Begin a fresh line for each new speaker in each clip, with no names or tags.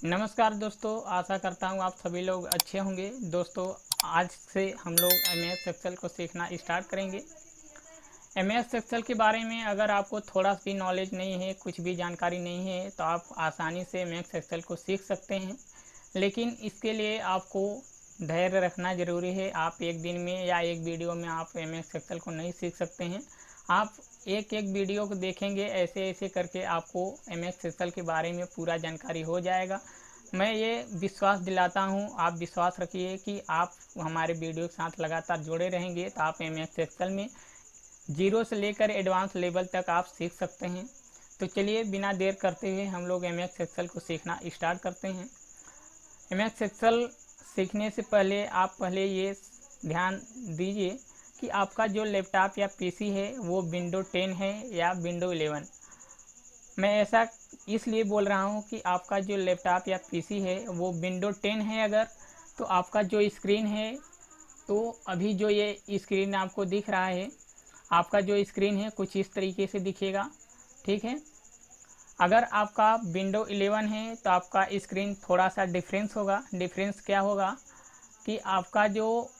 नमस्कार दोस्तों, आशा करता हूँ आप सभी लोग अच्छे होंगे। दोस्तों, आज से हम लोग एमएस एक्सेल को सीखना स्टार्ट करेंगे। एमएस एक्सेल के बारे में अगर आपको थोड़ा भी नॉलेज नहीं है, कुछ भी जानकारी नहीं है, तो आप आसानी से एमएस एक्सेल को सीख सकते हैं। लेकिन इसके लिए आपको धैर्य रखना ज़रूरी है। आप एक दिन में या एक वीडियो में आप एमएस एक्सेल को नहीं सीख सकते हैं। आप एक एक वीडियो को देखेंगे, ऐसे ऐसे करके आपको एमएस एक्सेल के बारे में पूरा जानकारी हो जाएगा। मैं ये विश्वास दिलाता हूँ, आप विश्वास रखिए कि आप हमारे वीडियो के साथ लगातार जुड़े रहेंगे तो आप एमएस एक्सेल में जीरो से लेकर एडवांस लेवल तक आप सीख सकते हैं। तो चलिए बिना देर करते हुए हम लोग एमएस एक्सेल को सीखना स्टार्ट करते हैं। एमएस एक्सेल सीखने से पहले आप ये ध्यान दीजिए कि आपका जो लैपटॉप या पीसी है वो विंडो 10 है या विंडो 11। मैं ऐसा इसलिए बोल रहा हूँ कि आपका जो लैपटॉप या पीसी है वो विंडो 10 है अगर, तो आपका जो स्क्रीन है, तो अभी जो ये स्क्रीन आपको दिख रहा है, आपका जो स्क्रीन है कुछ इस तरीके से दिखेगा। ठीक है। अगर आपका विंडो 11 है तो आपका स्क्रीन थोड़ा सा डिफरेंस होगा। डिफरेंस क्या होगा कि आपका जो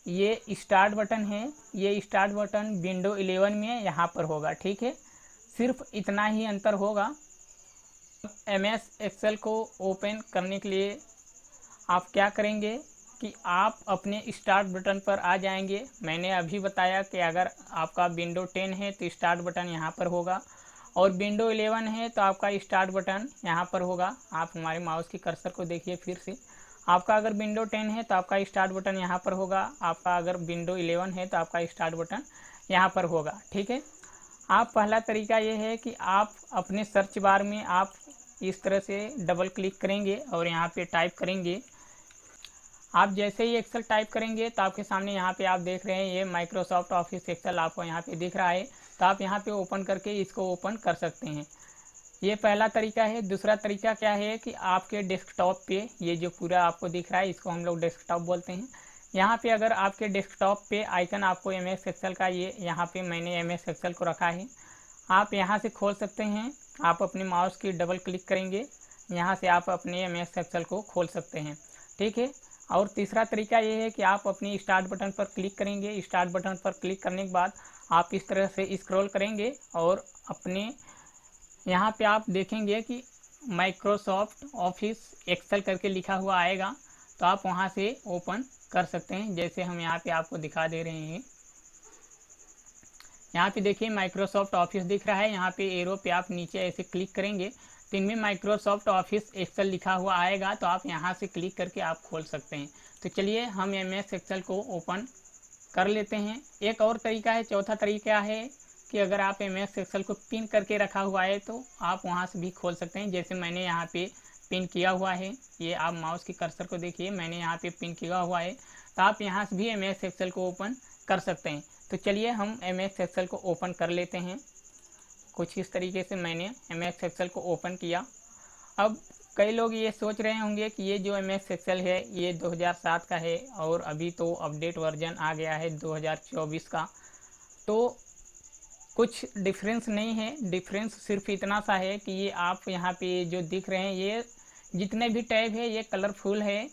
ये स्टार्ट बटन है, ये स्टार्ट बटन विंडो 11 में यहाँ पर होगा। ठीक है, सिर्फ इतना ही अंतर होगा। एमएस एक्सेल को ओपन करने के लिए आप क्या करेंगे कि आप अपने स्टार्ट बटन पर आ जाएंगे। मैंने अभी बताया कि अगर आपका विंडो 10 है तो स्टार्ट बटन यहाँ पर होगा, और विंडो 11 है तो आपका स्टार्ट बटन यहाँ पर होगा। आप हमारे माउस की कर्सर को देखिए फिर से। आपका अगर विंडो 10 है तो आपका स्टार्ट बटन यहाँ पर होगा, आपका अगर विंडो 11 है तो आपका स्टार्ट बटन यहाँ पर होगा। ठीक है। आप पहला तरीका ये है कि आप अपने सर्च बार में आप इस तरह से डबल क्लिक करेंगे और यहाँ पे टाइप करेंगे। आप जैसे ही एक्सेल टाइप करेंगे तो आपके सामने यहाँ पे आप देख रहे हैं ये माइक्रोसॉफ्ट ऑफिस एक्सेल आपको यहाँ पे दिख रहा है। तो आप यहाँ पे ओपन करके इसको ओपन कर सकते हैं। ये पहला तरीका है। दूसरा तरीका क्या है कि आपके डेस्कटॉप पे ये जो पूरा आपको दिख रहा है, इसको हम लोग डेस्कटॉप बोलते हैं। यहाँ पे अगर आपके डेस्कटॉप पे आइकन आपको एमएस एक्सेल का, ये यहाँ पे मैंने एमएस एक्सेल को रखा है, आप यहाँ से खोल सकते हैं। आप अपने माउस की डबल क्लिक करेंगे, यहाँ से आप अपने एमएस एक्सेल को खोल सकते हैं। ठीक है। और तीसरा तरीका ये है कि आप अपनी स्टार्ट बटन पर क्लिक करेंगे। स्टार्ट बटन पर क्लिक करने के बाद आप इस तरह से स्क्रॉल करेंगे और अपने यहाँ पे आप देखेंगे कि माइक्रोसॉफ्ट ऑफिस एक्सेल करके लिखा हुआ आएगा, तो आप वहाँ से ओपन कर सकते हैं। जैसे हम यहाँ पे आपको दिखा दे रहे हैं, यहाँ पे देखिए माइक्रोसॉफ्ट ऑफिस दिख रहा है। यहाँ पे एरो पे आप नीचे ऐसे क्लिक करेंगे तो इनमें माइक्रोसॉफ्ट ऑफिस एक्सेल लिखा हुआ आएगा, तो आप यहाँ से क्लिक करके आप खोल सकते हैं। तो चलिए हम एमएस एक्सेल को ओपन कर लेते हैं। एक और तरीका है, चौथा तरीका है कि अगर आप एमएस एक्सेल को पिन करके रखा हुआ है तो आप वहाँ से भी खोल सकते हैं। जैसे मैंने यहाँ पे पिन किया हुआ है, ये आप माउस की कर्सर को देखिए, मैंने यहाँ पे पिन किया हुआ है, तो आप यहाँ से भी एमएस एक्सेल को ओपन कर सकते हैं। तो चलिए हम एमएस एक्सेल को ओपन कर लेते हैं। कुछ इस तरीके से मैंने एमएस एक्सेल को ओपन किया। अब कई लोग ये सोच रहे होंगे कि ये जो एमएस एक्सेल है ये 2007 का है और अभी तो अपडेट वर्जन आ गया है 2024 का, तो कुछ डिफरेंस नहीं है। डिफरेंस सिर्फ इतना सा है कि ये आप यहाँ पे जो दिख रहे हैं, ये जितने भी टैब है ये कलरफुल है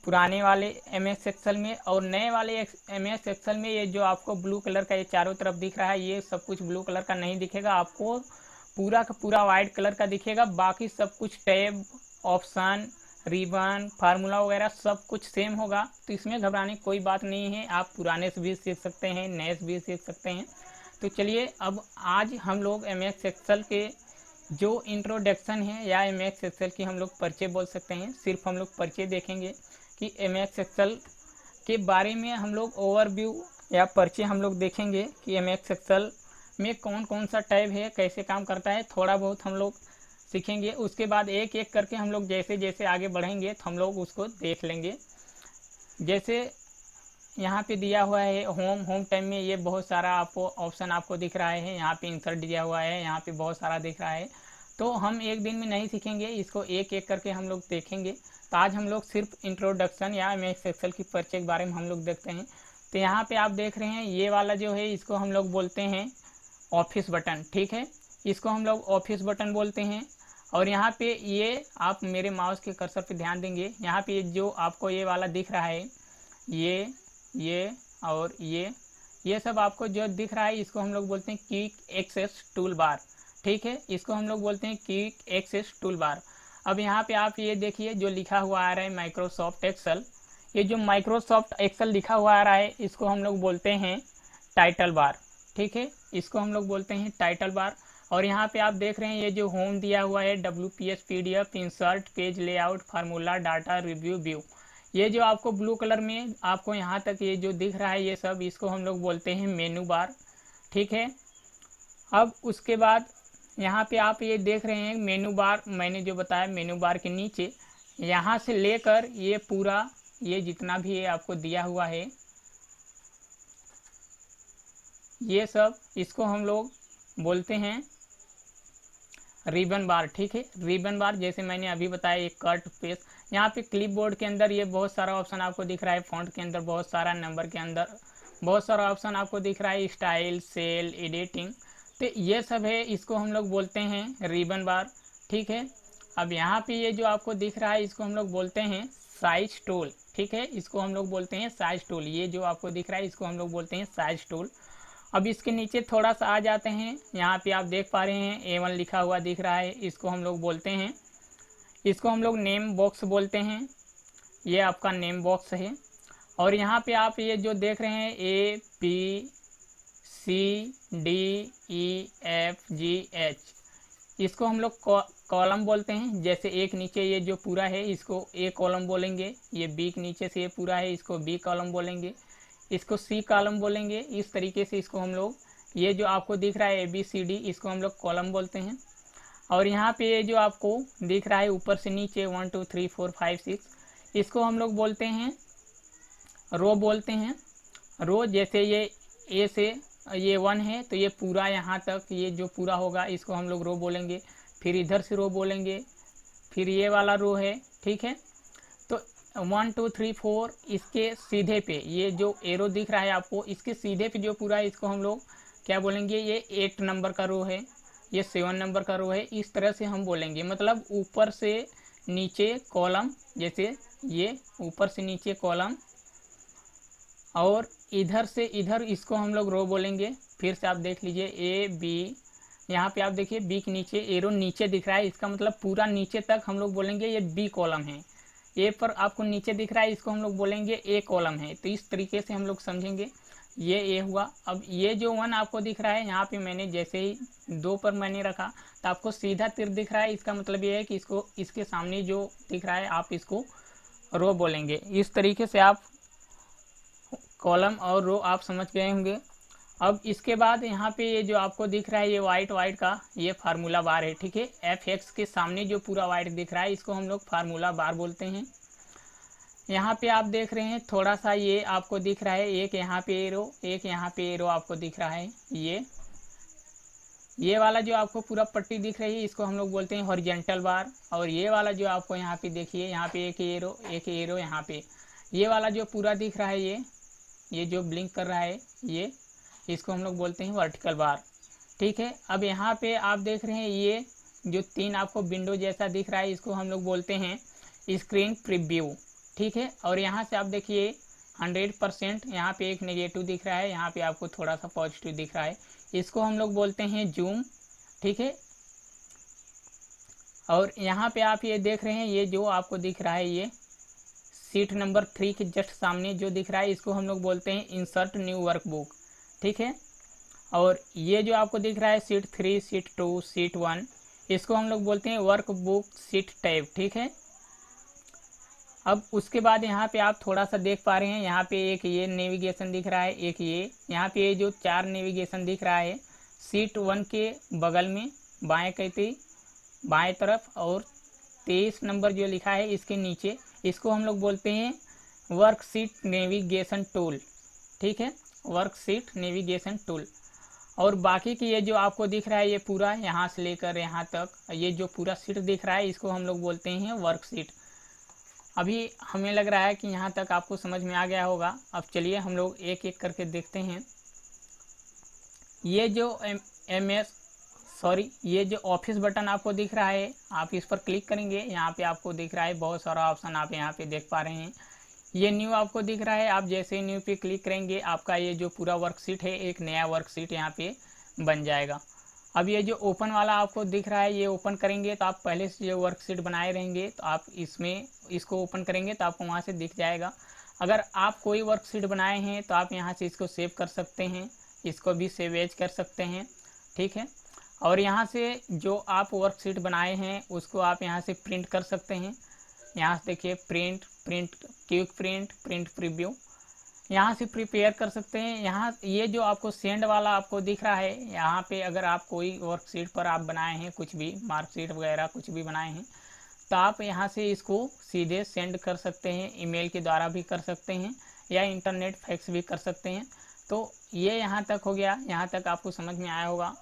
पुराने वाले एमएस एक्सेल में, और नए वाले एमएस एक्सेल में ये जो आपको ब्लू कलर का ये चारों तरफ दिख रहा है, ये सब कुछ ब्लू कलर का नहीं दिखेगा, आपको पूरा का पूरा वाइट कलर का दिखेगा। बाकी सब कुछ टैब, ऑप्शन, रिबन, फार्मूला वगैरह सब कुछ सेम होगा। तो इसमें घबराने की कोई बात नहीं है। आप पुराने से भी सीख सकते हैं, नए से भी सीख सकते हैं। तो चलिए अब आज हम लोग एमएस एक्सेल के जो इंट्रोडक्शन है या एमएस एक्सेल की हम लोग परिचय बोल सकते हैं, सिर्फ हम लोग परिचय देखेंगे कि एमएस एक्सेल के बारे में हम लोग ओवरव्यू या परिचय हम लोग देखेंगे कि एमएस एक्सेल में कौन कौन सा टैब है, कैसे काम करता है, थोड़ा बहुत हम लोग सीखेंगे। उसके बाद एक एक करके हम लोग जैसे जैसे आगे बढ़ेंगे तो हम लोग उसको देख लेंगे। जैसे यहाँ पे दिया हुआ है होम टैब में ये बहुत सारा आपको ऑप्शन आपको दिख रहा है। यहाँ पे इंसर्ट दिया हुआ है, यहाँ पे बहुत सारा दिख रहा है। तो हम एक दिन में नहीं सीखेंगे, इसको एक एक करके हम लोग देखेंगे। तो आज हम लोग सिर्फ इंट्रोडक्शन या एमएस एक्सेल की परिचय के बारे में हम लोग देखते हैं। तो यहाँ पे आप देख रहे हैं ये वाला जो है इसको हम लोग बोलते हैं ऑफिस बटन। ठीक है, इसको हम लोग ऑफिस बटन बोलते हैं। और यहाँ पे ये आप मेरे माउस के कर्सर पे ध्यान देंगे, यहाँ पे जो आपको ये वाला दिख रहा है, ये और ये सब आपको जो दिख रहा है इसको हम लोग बोलते हैं क्विक एक्सेस टूल बार। ठीक है, इसको हम लोग बोलते हैं क्विक एक्सेस टूल बार। अब यहाँ पे आप ये देखिए जो लिखा हुआ आ रहा है माइक्रोसॉफ्ट एक्सेल, ये जो माइक्रोसॉफ्ट एक्सेल लिखा हुआ आ रहा है इसको हम लोग बोलते हैं टाइटल बार। ठीक है, इसको हम लोग बोलते हैं टाइटल बार। और यहाँ पे आप देख रहे हैं ये जो होम दिया हुआ है WPS PDF insert page layout formula data review view, ये जो आपको ब्लू कलर में आपको यहाँ तक ये जो दिख रहा है ये सब, इसको हम लोग बोलते हैं मेनू बार। ठीक है, अब उसके बाद यहाँ पे आप ये देख रहे हैं मेनू बार, मैंने जो बताया मेनू बार के नीचे यहाँ से लेकर ये पूरा ये जितना भी ये आपको दिया हुआ है ये सब, इसको हम लोग बोलते हैं रिबन बार। ठीक है, रिबन बार जैसे मैंने अभी बताया एक कट पेस्ट, यहाँ पे क्लिपबोर्ड के अंदर ये बहुत सारा ऑप्शन आपको दिख रहा है, फॉन्ट के अंदर बहुत सारा, नंबर के अंदर बहुत सारा ऑप्शन आपको दिख रहा है, स्टाइल सेल एडिटिंग, तो ये सब है, इसको हम लोग बोलते हैं रिबन बार। ठीक है, अब यहाँ पे ये जो आपको दिख रहा है इसको हम लोग बोलते हैं साइज टूल। ठीक है, इसको हम लोग बोलते हैं साइज टूल, ये जो आपको दिख रहा है इसको हम लोग बोलते हैं साइज टूल। अब इसके नीचे थोड़ा सा आ जाते हैं, यहाँ पे आप देख पा रहे हैं A1 लिखा हुआ दिख रहा है, इसको हम लोग बोलते हैं, इसको हम लोग नेम बॉक्स बोलते हैं, ये आपका नेम बॉक्स है। और यहाँ पे आप ये जो देख रहे हैं ABCDEFGH, इसको हम लोग कॉलम बोलते हैं। जैसे एक नीचे ये जो पूरा है इसको A कॉलम बोलेंगे, ये B के नीचे से ये पूरा है इसको B कॉलम बोलेंगे, इसको C कॉलम बोलेंगे। इस तरीके से इसको हम लोग, ये जो आपको दिख रहा है ABCD, इसको हम लोग कॉलम बोलते हैं। और यहाँ पे ये जो आपको दिख रहा है ऊपर से नीचे 1 2 3 4 5 6, इसको हम लोग बोलते हैं रो बोलते हैं। रो जैसे ये A से ये 1 है तो ये पूरा यहाँ तक ये जो पूरा होगा इसको हम लोग रो बोलेंगे, फिर इधर से रो बोलेंगे, फिर ये वाला रो है। ठीक है, तो 1 2 3 4 इसके सीधे पे ये जो एरो दिख रहा है आपको, इसके सीधे पे जो पूरा है इसको हम लोग क्या बोलेंगे, ये 8 नंबर का रो है, ये 7 नंबर का रो है, इस तरह से हम बोलेंगे। मतलब ऊपर से नीचे कॉलम, जैसे ये ऊपर से नीचे कॉलम और इधर से इधर, इसको हम लोग रो बोलेंगे। फिर से आप देख लीजिए AB, यहाँ पे आप देखिए B के नीचे एरो नीचे दिख रहा है, इसका मतलब पूरा नीचे तक हम लोग बोलेंगे ये B कॉलम है। ए पर आपको नीचे दिख रहा है इसको हम लोग बोलेंगे A कॉलम है। तो इस तरीके से हम लोग समझेंगे, ये A हुआ। अब ये जो 1 आपको दिख रहा है यहाँ पे मैंने जैसे ही 2 पर मैंने रखा तो आपको सीधा तीर दिख रहा है, इसका मतलब ये है कि इसको इसके सामने जो दिख रहा है आप इसको रो बोलेंगे। इस तरीके से आप कॉलम और रो आप समझ गए होंगे। अब इसके बाद यहाँ पे ये जो आपको दिख रहा है ये वाइट का ये फार्मूला बार है। ठीक है, FX के सामने जो पूरा वाइट दिख रहा है इसको हम लोग फार्मूला बार बोलते हैं। यहाँ पे आप देख रहे हैं थोड़ा सा ये आपको दिख रहा है, एक यहाँ पे एरो, एक यहाँ पे एरो आपको दिख रहा है। ये वाला जो आपको पूरा पट्टी दिख रही है इसको हम लोग बोलते हैं हॉरिजॉन्टल बार। और ये वाला जो आपको यहाँ पे देखिए, यहाँ पे एक एरो यहाँ पे, ये वाला जो पूरा दिख रहा है ये जो ब्लिंक कर रहा है ये, इसको हम लोग बोलते हैं वर्टिकल बार। ठीक है, अब यहाँ पे आप देख रहे हैं ये जो 3 आपको विंडो जैसा दिख रहा है इसको हम लोग बोलते हैं स्क्रीन प्रीव्यू। ठीक है, और यहाँ से आप देखिए 100% यहाँ पे एक नेगेटिव दिख रहा है, यहाँ पे आपको थोड़ा सा पॉजिटिव दिख रहा है, इसको हम लोग बोलते हैं जूम। ठीक है, और यहाँ पे आप ये देख रहे हैं ये जो आपको दिख रहा है ये सीट नंबर 3 के जस्ट सामने जो दिख रहा है इसको हम लोग बोलते हैं इंसर्ट न्यू वर्कबुक। ठीक है, और ये जो आपको दिख रहा है सीट 3 सीट 2 सीट 1, इसको हम लोग बोलते हैं वर्कबुक सीट टैब। ठीक है, अब उसके बाद यहाँ पे आप थोड़ा सा देख पा रहे हैं, यहाँ पे एक ये नेविगेशन दिख रहा है, एक ये यहाँ पे ये जो 4 नेविगेशन दिख रहा है सीट 1 के बगल में बाएं तरफ, और 23 नंबर जो लिखा है इसके नीचे, इसको हम लोग बोलते हैं वर्कशीट नेविगेशन टूल। ठीक है, वर्कशीट नेविगेशन टूल। और बाकी की ये जो आपको दिख रहा है ये पूरा यहाँ से लेकर यहाँ तक ये जो पूरा सीट दिख रहा है इसको हम लोग बोलते हैं वर्कशीट। अभी हमें लग रहा है कि यहाँ तक आपको समझ में आ गया होगा। अब चलिए हम लोग एक एक करके देखते हैं। ये जो MS सॉरी, ये जो ऑफिस बटन आपको दिख रहा है, आप इस पर क्लिक करेंगे। यहाँ पे आपको दिख रहा है बहुत सारा ऑप्शन, आप यहाँ पे देख पा रहे हैं। ये न्यू आपको दिख रहा है, आप जैसे न्यू पे क्लिक करेंगे आपका ये जो पूरा वर्कशीट है एक नया वर्कशीट यहाँ पे बन जाएगा। अब ये जो ओपन वाला आपको दिख रहा है, ये ओपन करेंगे तो आप पहले से जो वर्कशीट बनाए रहेंगे तो आप इसमें इसको ओपन करेंगे तो आपको वहाँ से दिख जाएगा। अगर आप कोई वर्कशीट बनाए हैं तो आप यहाँ से इसको सेव कर सकते हैं, इसको भी सेव एज कर सकते हैं, ठीक है। और यहाँ से जो आप वर्कशीट बनाए हैं उसको आप यहाँ से प्रिंट कर सकते हैं। यहाँ से देखिए प्रिंट, क्विक प्रिंट प्रीव्यू, यहाँ से प्रिपेयर कर सकते हैं। यहाँ ये जो आपको सेंड वाला आपको दिख रहा है, यहाँ पे अगर आप कोई वर्कशीट पर आप बनाए हैं कुछ भी मार्कशीट वगैरह कुछ भी बनाए हैं तो आप यहाँ से इसको सीधे सेंड कर सकते हैं, ईमेल के द्वारा भी कर सकते हैं या इंटरनेट फैक्स भी कर सकते हैं। तो ये यहाँ तक हो गया, यहाँ तक आपको समझ में आया होगा।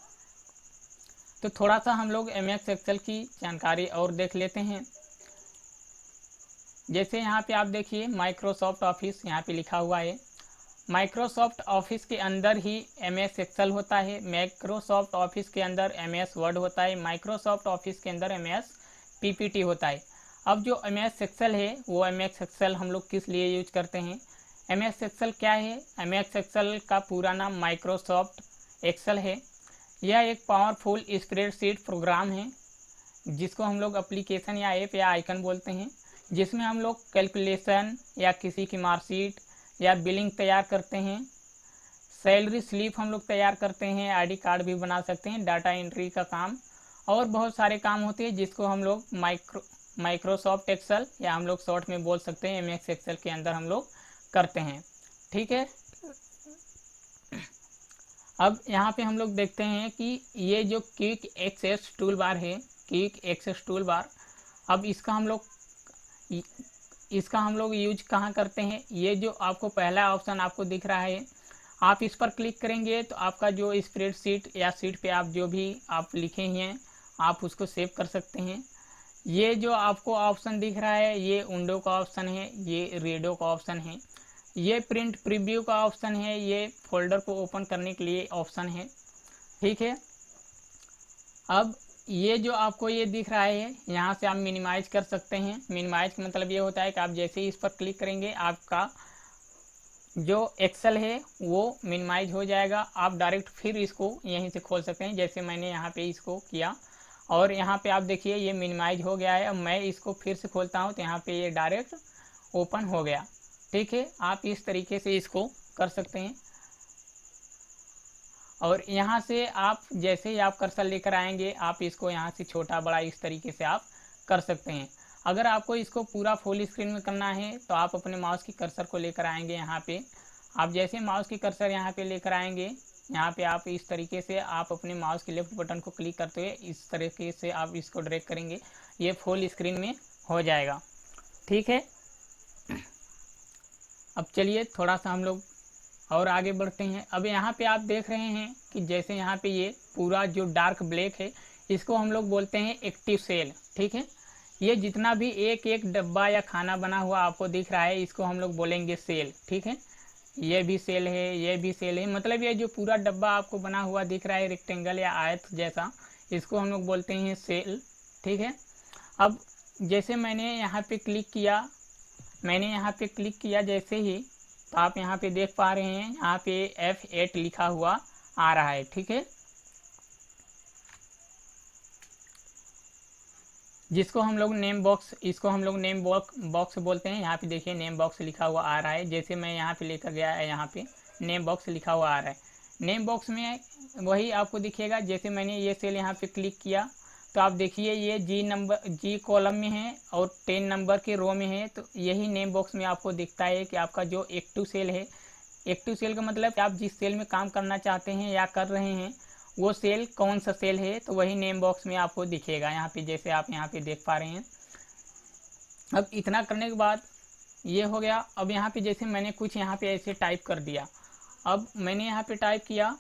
तो थोड़ा सा हम लोग एमएस एक्सेल की जानकारी और देख लेते हैं। जैसे यहाँ पे आप देखिए माइक्रोसॉफ्ट ऑफिस यहाँ पे लिखा हुआ है। माइक्रोसॉफ्ट ऑफिस के अंदर ही एमएस एक्सेल होता है, माइक्रोसॉफ्ट ऑफिस के अंदर एमएस वर्ड होता है, माइक्रोसॉफ्ट ऑफिस के अंदर एमएस पीपीटी होता है। अब जो एमएस एक्सेल है वो एमएस एक्सेल हम लोग किस लिए यूज करते हैं? एमएस एक्सेल क्या है? एमएस एक्सेल का पूरा नाम माइक्रोसॉफ्ट एक्सेल है। यह एक पावरफुल स्प्रेडशीट प्रोग्राम है जिसको हम लोग एप्लीकेशन या ऐप या आइकन बोलते हैं, जिसमें हम लोग कैलकुलेशन या किसी की मार्कशीट या बिलिंग तैयार करते हैं, सैलरी स्लिप हम लोग तैयार करते हैं, आईडी कार्ड भी बना सकते हैं, डाटा एंट्री का काम और बहुत सारे काम होते हैं जिसको हम लोग माइक्रोसॉफ्ट एक्सेल या हम लोग शॉर्ट में बोल सकते हैं एमएस एक्सेल के अंदर हम लोग करते हैं, ठीक है। अब यहाँ पे हम लोग देखते हैं कि ये जो क्विक एक्सेस टूल बार है, क्विक एक्सेस टूल बार, अब इसका हम लोग यूज कहाँ करते हैं? ये जो आपको पहला ऑप्शन आपको दिख रहा है, आप इस पर क्लिक करेंगे तो आपका जो स्प्रेडशीट या शीट पे आप जो भी आप लिखे हैं आप उसको सेव कर सकते हैं। ये जो आपको ऑप्शन दिख रहा है ये विंडो का ऑप्शन है, ये रीडो का ऑप्शन है, ये प्रिंट प्रीव्यू का ऑप्शन है, ये फोल्डर को ओपन करने के लिए ऑप्शन है, ठीक है। अब ये जो आपको ये दिख रहा है यहाँ से आप मिनिमाइज कर सकते हैं। मिनिमाइज का मतलब ये होता है कि आप जैसे ही इस पर क्लिक करेंगे आपका जो एक्सेल है वो मिनिमाइज हो जाएगा। आप डायरेक्ट फिर इसको यहीं से खोल सकते हैं, जैसे मैंने यहाँ पे इसको किया और यहाँ पे आप देखिए ये मिनिमाइज हो गया है। अब मैं इसको फिर से खोलता हूँ तो यहाँ पे ये डायरेक्ट ओपन हो गया, ठीक है। आप इस तरीके से इसको कर सकते हैं और यहाँ से आप जैसे ही आप कर्सर लेकर आएंगे आप इसको यहाँ से छोटा बड़ा इस तरीके से आप कर सकते हैं। अगर आपको इसको पूरा फुल स्क्रीन में करना है तो आप अपने माउस की कर्सर को लेकर आएंगे यहाँ पे। आप जैसे माउस की कर्सर यहाँ पे लेकर आएंगे, यहाँ पे आप इस तरीके से आप अपने माउस के लेफ्ट बटन को क्लिक करते हुए इस तरीके से आप इसको ड्रैग करेंगे, ये फुल स्क्रीन में हो जाएगा, ठीक है। अब चलिए थोड़ा सा हम लोग और आगे बढ़ते हैं। अब यहाँ पे आप देख रहे हैं कि जैसे यहाँ पे ये पूरा जो डार्क ब्लैक है इसको हम लोग बोलते हैं एक्टिव सेल, ठीक है। ये जितना भी एक एक डब्बा या खाना बना हुआ आपको दिख रहा है इसको हम लोग बोलेंगे सेल, ठीक है। ये भी सेल है, ये भी सेल है, मतलब ये जो पूरा डब्बा आपको बना हुआ दिख रहा है रेक्टेंगल या आयत जैसा, इसको हम लोग बोलते हैं सेल, ठीक है। अब जैसे मैंने यहाँ पे क्लिक किया जैसे ही, तो आप यहाँ पे देख पा रहे हैं यहाँ पे F8 लिखा हुआ आ रहा है, ठीक है, जिसको हम लोग नेम बॉक्स, इसको हम लोग नेम बॉक्स बोलते हैं। यहाँ पे देखिए नेम बॉक्स लिखा हुआ आ रहा है, जैसे मैं यहाँ पे लेकर गया है यहाँ पे नेम बॉक्स लिखा हुआ आ रहा है। नेम बॉक्स में वही आपको दिखेगा, जैसे मैंने ये सेल यहाँ पे क्लिक किया तो आप देखिए ये जी कॉलम में है और 10 नंबर के रो में है, तो यही नेम बॉक्स में आपको दिखता है कि आपका जो एक्टिव सेल है। एक्टिव सेल का मतलब आप जिस सेल में काम करना चाहते हैं या कर रहे हैं वो सेल कौन सा सेल है, तो वही नेम बॉक्स में आपको दिखेगा यहाँ पे, जैसे आप यहाँ पे देख पा रहे हैं। अब इतना करने के बाद ये हो गया। अब यहाँ पे जैसे मैंने कुछ यहाँ पे ऐसे टाइप कर दिया, अब मैंने यहाँ पे टाइप किया,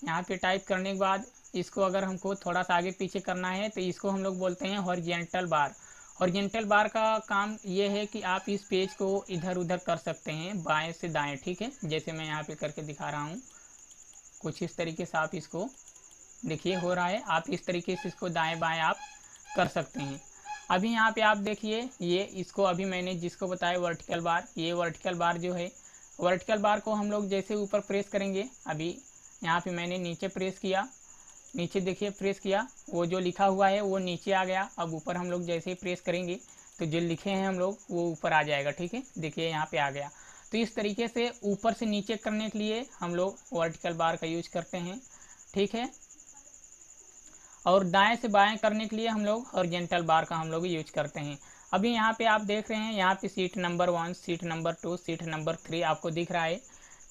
यहाँ पे टाइप करने के बाद इसको अगर हमको थोड़ा सा आगे पीछे करना है तो इसको हम लोग बोलते हैं हॉरिजॉन्टल बार। हॉरिजॉन्टल बार का काम ये है कि आप इस पेज को इधर उधर कर सकते हैं बाएं से दाएं, ठीक है। जैसे मैं यहाँ पे करके दिखा रहा हूँ, कुछ इस तरीके से आप इसको देखिए हो रहा है। आप इस तरीके से इसको दाएं बाएं आप कर सकते हैं। अभी यहाँ पे आप देखिए, ये इसको अभी मैंने जिसको बताया वर्टिकल बार, ये वर्टिकल बार जो है, वर्टिकल बार को हम लोग जैसे ऊपर प्रेस करेंगे, अभी यहाँ पे मैंने नीचे प्रेस किया, नीचे देखिए प्रेस किया, वो जो लिखा हुआ है वो नीचे आ गया। अब ऊपर हम लोग जैसे ही प्रेस करेंगे तो जो लिखे हैं हम लोग वो ऊपर आ जाएगा। ठीक है, देखिए यहाँ पे आ गया। तो इस तरीके से ऊपर से नीचे करने के लिए हम लोग वर्टिकल बार का यूज करते हैं। ठीक है, और दाएं से बाएं करने के लिए हम लोग हॉरिजॉन्टल बार का हम लोग यूज करते हैं। अभी यहाँ पे आप देख रहे हैं, यहाँ पे seat number 1, seat number 2, seat number 3 आपको दिख रहा है।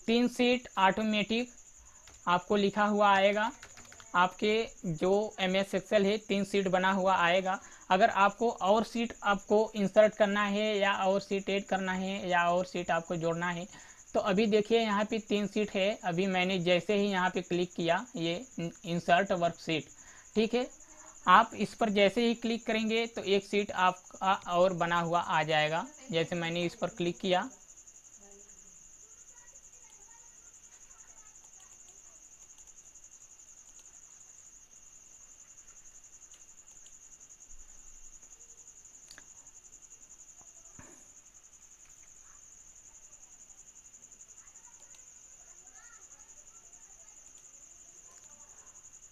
3 सीट ऑटोमेटिक आपको लिखा हुआ आएगा। आपके जो MS एक्सेल है 3 सीट बना हुआ आएगा। अगर आपको और सीट आपको इंसर्ट करना है या और सीट ऐड करना है या और सीट आपको जोड़ना है, तो अभी देखिए यहाँ पे 3 सीट है। अभी मैंने जैसे ही यहाँ पे क्लिक किया, ये इंसर्ट वर्कशीट, ठीक है, आप इस पर जैसे ही क्लिक करेंगे तो एक सीट आपका और बना हुआ आ जाएगा। जैसे मैंने इस पर क्लिक किया,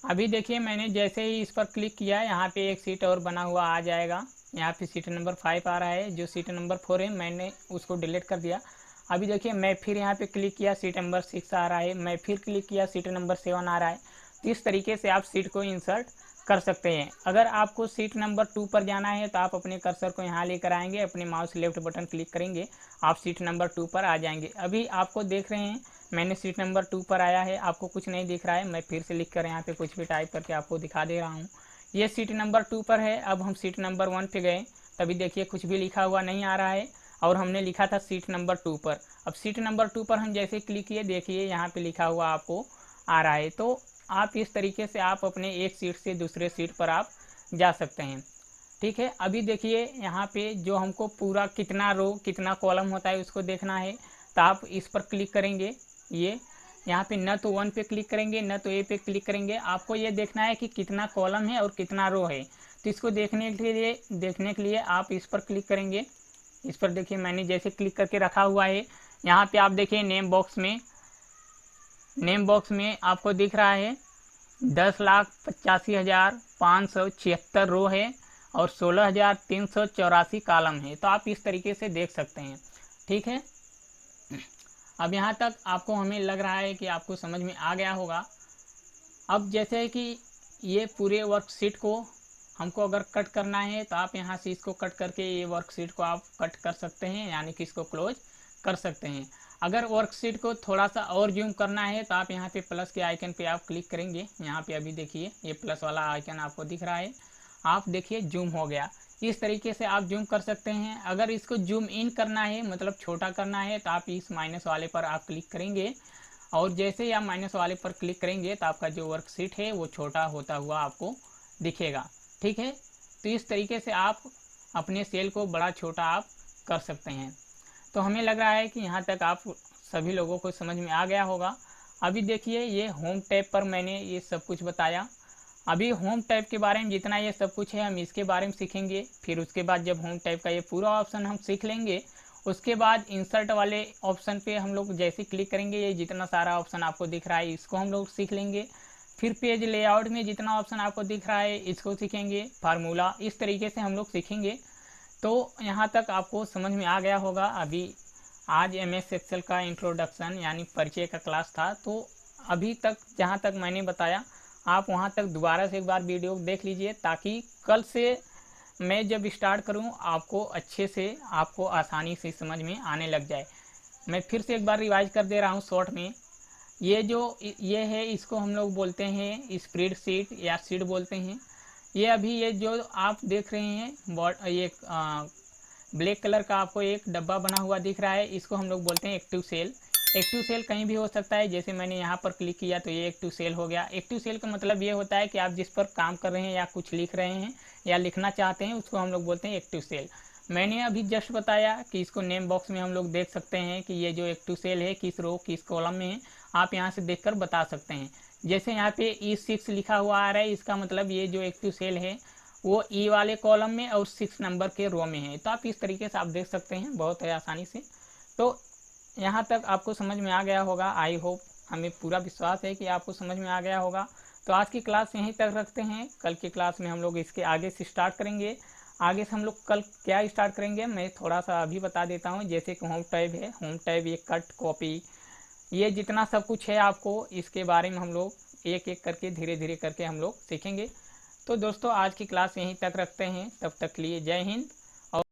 अभी देखिए मैंने जैसे ही इस पर क्लिक किया, यहाँ पे एक सीट और बना हुआ आ जाएगा। यहाँ पे सीट नंबर 5 आ रहा है, जो सीट नंबर 4 है मैंने उसको डिलीट कर दिया। अभी देखिए मैं फिर यहाँ पे क्लिक किया, सीट नंबर 6 आ रहा है, मैं फिर क्लिक किया, सीट नंबर 7 आ रहा है। तो इस तरीके से आप सीट को इंसर्ट कर सकते हैं। अगर आपको सीट नंबर 2 पर जाना है तो आप अपने कर्सर को यहाँ लेकर आएंगे, अपने माउस लेफ्ट बटन क्लिक करेंगे, आप सीट नंबर 2 पर आ जाएंगे। अभी आपको देख रहे हैं मैंने सीट नंबर 2 पर आया है, आपको कुछ नहीं दिख रहा है। मैं फिर से लिख कर यहाँ पे कुछ भी टाइप करके आपको दिखा दे रहा हूँ। ये सीट नंबर 2 पर है। अब हम सीट नंबर 1 पे गए, तभी देखिए कुछ भी लिखा हुआ नहीं आ रहा है और हमने लिखा था सीट नंबर 2 पर। अब सीट नंबर 2 पर हम जैसे क्लिक किए, देखिए यहाँ पे लिखा हुआ आपको आ रहा है। तो आप इस तरीके से आप अपने एक सीट से दूसरे सीट पर आप जा सकते हैं। ठीक है, अभी देखिए यहाँ पे जो हमको पूरा कितना रो कितना कॉलम होता है उसको देखना है, तो आप इस पर क्लिक करेंगे। ये यहाँ पे न तो 1 पे क्लिक करेंगे न तो A पे क्लिक करेंगे, आपको ये देखना है कि कितना कॉलम है और कितना रो है। तो इसको देखने के लिए आप इस पर क्लिक करेंगे। इस पर देखिए मैंने जैसे क्लिक करके रखा हुआ है। यहाँ पे आप देखिए नेम बॉक्स में आपको दिख रहा है 10,85,576 रो है और 16,384 कॉलम है। तो आप इस तरीके से देख सकते हैं। ठीक है, अब यहाँ तक आपको हमें लग रहा है कि आपको समझ में आ गया होगा। अब जैसे कि ये पूरे वर्कशीट को हमको अगर कट करना है तो आप यहाँ से इसको कट करके ये वर्कशीट को आप कट कर सकते हैं, यानी कि इसको क्लोज कर सकते हैं। अगर वर्कशीट को थोड़ा सा और जूम करना है तो आप यहाँ पे प्लस के आइकन पे आप क्लिक करेंगे। यहाँ पे अभी देखिए ये प्लस वाला आइकन आपको दिख रहा है, आप देखिए जूम हो गया। इस तरीके से आप जूम कर सकते हैं। अगर इसको जूम इन करना है, मतलब छोटा करना है, तो आप इस माइनस वाले पर आप क्लिक करेंगे और जैसे ही आप माइनस वाले पर क्लिक करेंगे तो आपका जो वर्कशीट है वो छोटा होता हुआ आपको दिखेगा। ठीक है, तो इस तरीके से आप अपने सेल को बड़ा छोटा आप कर सकते हैं। तो हमें लग रहा है कि यहाँ तक आप सभी लोगों को समझ में आ गया होगा। अभी देखिए ये होम टैब पर मैंने ये सब कुछ बताया। अभी होम टैब के बारे में जितना ये सब कुछ है हम इसके बारे में सीखेंगे। फिर उसके बाद जब होम टैब का ये पूरा ऑप्शन हम सीख लेंगे, उसके बाद इंसर्ट वाले ऑप्शन पे हम लोग जैसे क्लिक करेंगे, ये जितना सारा ऑप्शन आपको दिख रहा है इसको हम लोग सीख लेंगे। फिर पेज लेआउट में जितना ऑप्शन आपको दिख रहा है इसको सीखेंगे, फार्मूला, इस तरीके से हम लोग सीखेंगे। तो यहाँ तक आपको समझ में आ गया होगा। अभी आज MS एक्सेल का इंट्रोडक्शन यानी परिचय का क्लास था। तो अभी तक जहाँ तक मैंने बताया आप वहाँ तक दोबारा से एक बार वीडियो देख लीजिए, ताकि कल से मैं जब स्टार्ट करूँ आपको अच्छे से आपको आसानी से समझ में आने लग जाए। मैं फिर से एक बार रिवाइज कर दे रहा हूँ शॉर्ट में। ये है, इसको हम लोग बोलते हैं स्प्रेडशीट या शीट बोलते हैं। ये अभी ये जो आप देख रहे हैं ये ब्लैक कलर का आपको एक डब्बा बना हुआ दिख रहा है, इसको हम लोग बोलते हैं एक्टिव सेल। एक्टिव सेल कहीं भी हो सकता है, जैसे मैंने यहाँ पर क्लिक किया तो ये एक्टिव सेल हो गया। एक्टिव सेल का मतलब ये होता है कि आप जिस पर काम कर रहे हैं या कुछ लिख रहे हैं या लिखना चाहते हैं उसको हम लोग बोलते हैं एक्टिव सेल। मैंने अभी जस्ट बताया कि इसको नेम बॉक्स में हम लोग देख सकते हैं कि ये जो एक्टिव सेल है किस रो किस कॉलम में है, आप यहाँ से देखकर बता सकते हैं। जैसे यहाँ पे E6 लिखा हुआ आ रहा है, इसका मतलब ये जो एक्टिव सेल है वो E वाले कॉलम में और 6 नंबर के रो में है। तो आप इस तरीके से आप देख सकते हैं बहुत है आसानी से। तो यहाँ तक आपको समझ में आ गया होगा, आई होप, हमें पूरा विश्वास है कि आपको समझ में आ गया होगा। तो आज की क्लास यहीं तक रखते हैं, कल की क्लास में हम लोग इसके आगे से स्टार्ट करेंगे। आगे से हम लोग कल क्या स्टार्ट करेंगे मैं थोड़ा सा अभी बता देता हूँ। जैसे कि होम टैब है, होम टैब, ये कट, कॉपी, ये जितना सब कुछ है आपको इसके बारे में हम लोग एक एक करके धीरे धीरे करके हम लोग सीखेंगे। तो दोस्तों आज की क्लास यहीं तक रखते हैं, तब तक के लिए जय हिंद।